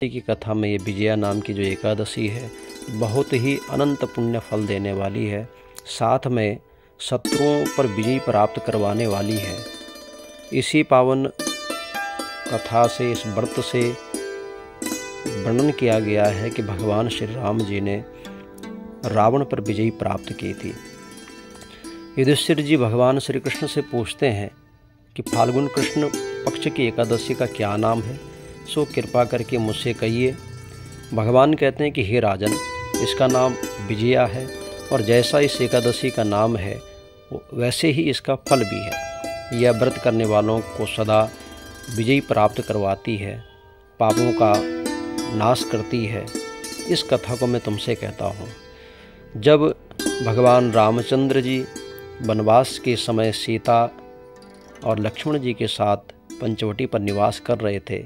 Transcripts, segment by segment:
की कथा में ये विजया नाम की जो एकादशी है बहुत ही अनंत पुण्य फल देने वाली है, साथ में शत्रुओं पर विजय प्राप्त करवाने वाली है। इसी पावन कथा से, इस व्रत से वर्णन किया गया है कि भगवान श्री राम जी ने रावण पर विजय प्राप्त की थी। युधिष्ठिर जी भगवान श्री कृष्ण से पूछते हैं कि फाल्गुन कृष्ण पक्ष की एकादशी का क्या नाम है, सो कृपा करके मुझसे कहिए। भगवान कहते हैं कि हे राजन, इसका नाम विजया है और जैसा इस एकादशी का नाम है वैसे ही इसका फल भी है। यह व्रत करने वालों को सदा विजय प्राप्त करवाती है, पापों का नाश करती है। इस कथा को मैं तुमसे कहता हूँ। जब भगवान रामचंद्र जी वनवास के समय सीता और लक्ष्मण जी के साथ पंचवटी पर निवास कर रहे थे,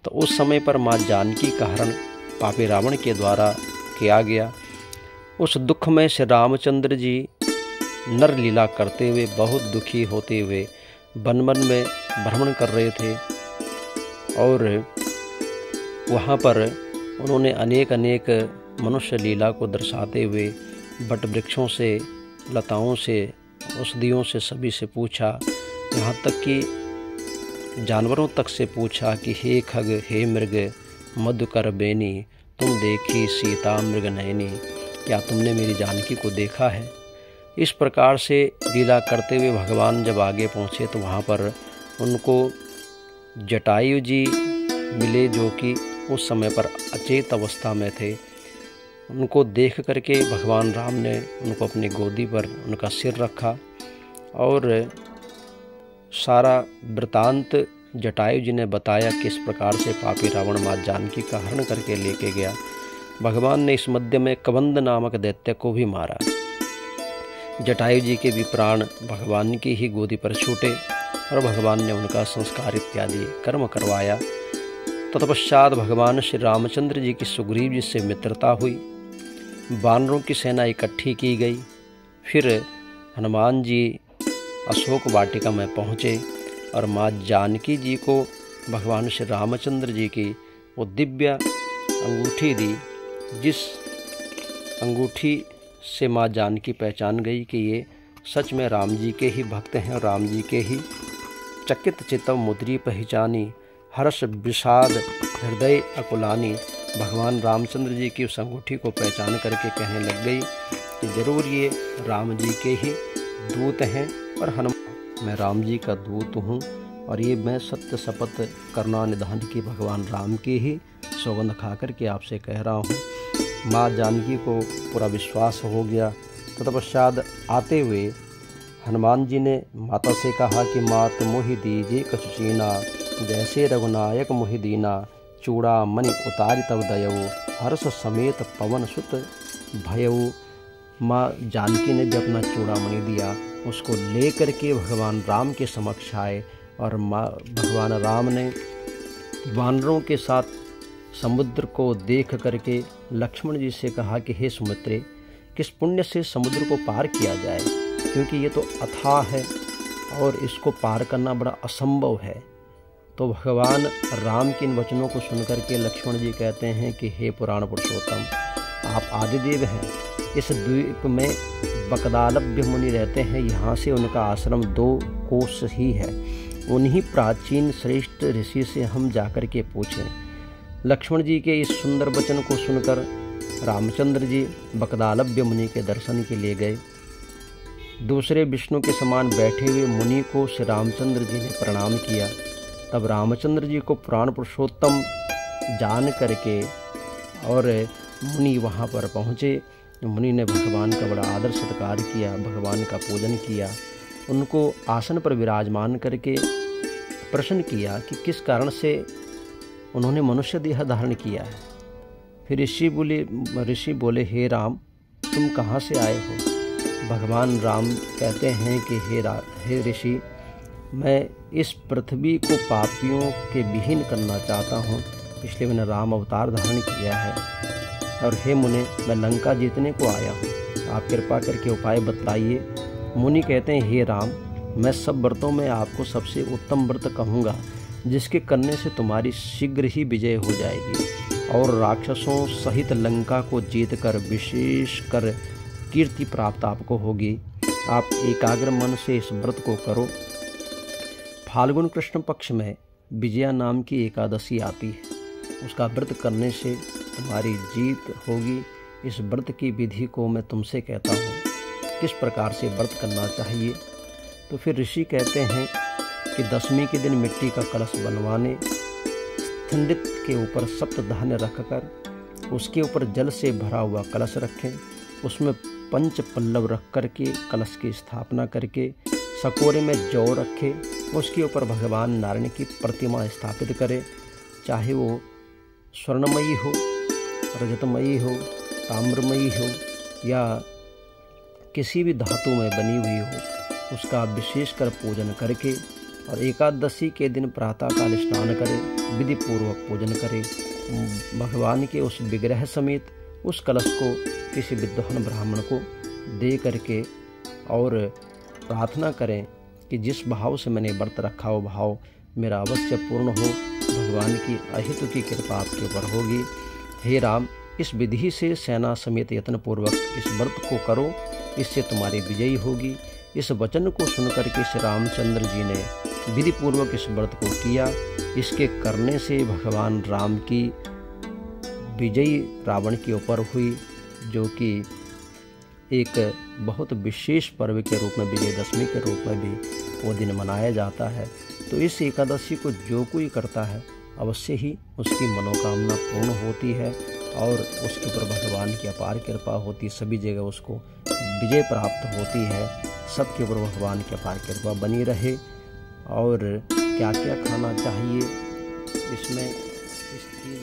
तो उस समय पर माँ जानकी का हरण पापी रावण के द्वारा किया गया। उस दुख में श्री रामचंद्र जी नर लीला करते हुए, बहुत दुखी होते हुए वन वन में भ्रमण कर रहे थे और वहाँ पर उन्होंने अनेक मनुष्य लीला को दर्शाते हुए वट वृक्षों से, लताओं से, औषधियों से सभी से पूछा, यहाँ तक कि जानवरों तक से पूछा कि हे खग, हे मृग, मधुकर बेनी, तुम देखी सीता मृग नयनी, क्या तुमने मेरी जानकी को देखा है। इस प्रकार से लीला करते हुए भगवान जब आगे पहुँचे तो वहाँ पर उनको जटायु जी मिले, जो कि उस समय पर अचेत अवस्था में थे। उनको देख करके भगवान राम ने उनको अपनी गोदी पर उनका सिर रखा और सारा वृतांत जटायु जी ने बताया किस प्रकार से पापी रावण माँ जानकी का हरण करके लेके गया। भगवान ने इस मध्य में कबंध नामक दैत्य को भी मारा। जटायु जी के भी प्राण भगवान की ही गोदी पर छूटे और भगवान ने उनका संस्कार इत्यादि कर्म करवाया। तत्पश्चात भगवान श्री रामचंद्र जी की सुग्रीव जी से मित्रता हुई, वानरों की सेना इकट्ठी की गई। फिर हनुमान जी अशोक वाटिका में पहुँचे और माँ जानकी जी को भगवान श्री रामचंद्र जी की वो दिव्य अंगूठी दी, जिस अंगूठी से माँ जानकी पहचान गई कि ये सच में राम जी के ही भक्त हैं और राम जी के ही। चकित चित्तव मुद्री पहचानी, हर्ष विषाद हृदय अकुलानी। भगवान रामचंद्र जी की उस अंगूठी को पहचान करके कहने लग गई कि जरूर ये राम जी के ही दूत हैं और हनुमान, मैं राम जी का दूत हूँ और ये मैं सत्य शपथ करना निधान की भगवान राम की ही सौगंध खा करके आपसे कह रहा हूँ। माँ जानकी को पूरा विश्वास हो गया। तत्पश्चात आते हुए हनुमान जी ने माता से कहा कि मात मोहि दीजिए कछुचीना, जैसे रघुनायक मोहि दीना, चूड़ा मणि उतारि तब दयऊ, हर्ष समेत पवन सुत भयऊ। माँ जानकी ने भी अपना चूड़ामणि दिया, उसको ले करके भगवान राम के समक्ष आए और भगवान राम ने वानरों के साथ समुद्र को देख करके लक्ष्मण जी से कहा कि हे सुमित्रे, किस पुण्य से समुद्र को पार किया जाए, क्योंकि ये तो अथाह है और इसको पार करना बड़ा असंभव है। तो भगवान राम के इन वचनों को सुनकर के लक्ष्मण जी कहते हैं कि हे पुराण पुरुषोत्तम, आप आदिदेव हैं। इस द्वीप में बकदालभ्य मुनि रहते हैं, यहाँ से उनका आश्रम 2 कोस ही है। उन्हीं प्राचीन श्रेष्ठ ऋषि से हम जाकर के पूछें। लक्ष्मण जी के इस सुंदर वचन को सुनकर रामचंद्र जी बकदालभ्य मुनि के दर्शन के लिए गए। दूसरे विष्णु के समान बैठे हुए मुनि को श्री रामचंद्र जी ने प्रणाम किया। तब रामचंद्र जी को पुराण पुरुषोत्तम जान करके और मुनि वहाँ पर पहुँचे। मुनि ने भगवान का बड़ा आदर सत्कार किया, भगवान का पूजन किया, उनको आसन पर विराजमान करके प्रश्न किया कि किस कारण से उन्होंने मनुष्य देह धारण किया है। फिर ऋषि बोले हे राम, तुम कहाँ से आए हो। भगवान राम कहते हैं कि हे ऋषि, मैं इस पृथ्वी को पापियों के विहीन करना चाहता हूँ, इसलिए मैंने राम अवतार धारण किया है। और हे मुने, मैं लंका जीतने को आया हूँ, आप कृपा करके उपाय बतलाइए। मुनि कहते हैं हे राम, मैं सब व्रतों में आपको सबसे उत्तम व्रत कहूँगा, जिसके करने से तुम्हारी शीघ्र ही विजय हो जाएगी। और राक्षसों सहित लंका को जीतकर विशेष कर कीर्ति प्राप्त आपको होगी। आप एकाग्र मन से इस व्रत को करो। फाल्गुन कृष्ण पक्ष में विजया नाम की एकादशी आती है, उसका व्रत करने से तुम्हारी जीत होगी। इस व्रत की विधि को मैं तुमसे कहता हूँ किस प्रकार से व्रत करना चाहिए। तो फिर ऋषि कहते हैं कि दशमी के दिन मिट्टी का कलश बनवाने, स्थंडित के ऊपर सप्त धान्य रखकर उसके ऊपर जल से भरा हुआ कलश रखें, उसमें पंच पल्लव रख करके कलश की स्थापना करके सकोरे में जौ रखे, उसके ऊपर भगवान नारायण की प्रतिमा स्थापित करें, चाहे वो स्वर्णमयी हो, रजतमयी हो, ताम्रमयी हो या किसी भी धातु में बनी हुई हो, उसका विशेषकर पूजन करके और एकादशी के दिन प्रातःकाल स्नान करें, विधि पूर्वक पूजन करें। भगवान के उस विग्रह समेत उस कलश को किसी विद्वान ब्राह्मण को दे करके और प्रार्थना करें कि जिस भाव से मैंने व्रत रखा वो भाव मेरा अवश्य पूर्ण हो, भगवान की अहितु की कृपा आपके ऊपर होगी। हे राम, इस विधि से सेना समेत यत्नपूर्वक इस व्रत को करो, इससे तुम्हारी विजयी होगी। इस वचन को सुनकर के श्री रामचंद्र जी ने विधि पूर्वक इस व्रत को किया। इसके करने से भगवान राम की विजयी रावण के ऊपर हुई, जो कि एक बहुत विशेष पर्व के रूप में, विजयदशमी के रूप में भी वो दिन मनाया जाता है। तो इस एकादशी को जो कोई करता है अवश्य ही उसकी मनोकामना पूर्ण होती है और उसके ऊपर भगवान की अपार कृपा होती, सभी जगह उसको विजय प्राप्त होती है। सबके ऊपर भगवान की अपार कृपा बनी रहे। और क्या क्या खाना चाहिए इसमें, इसकी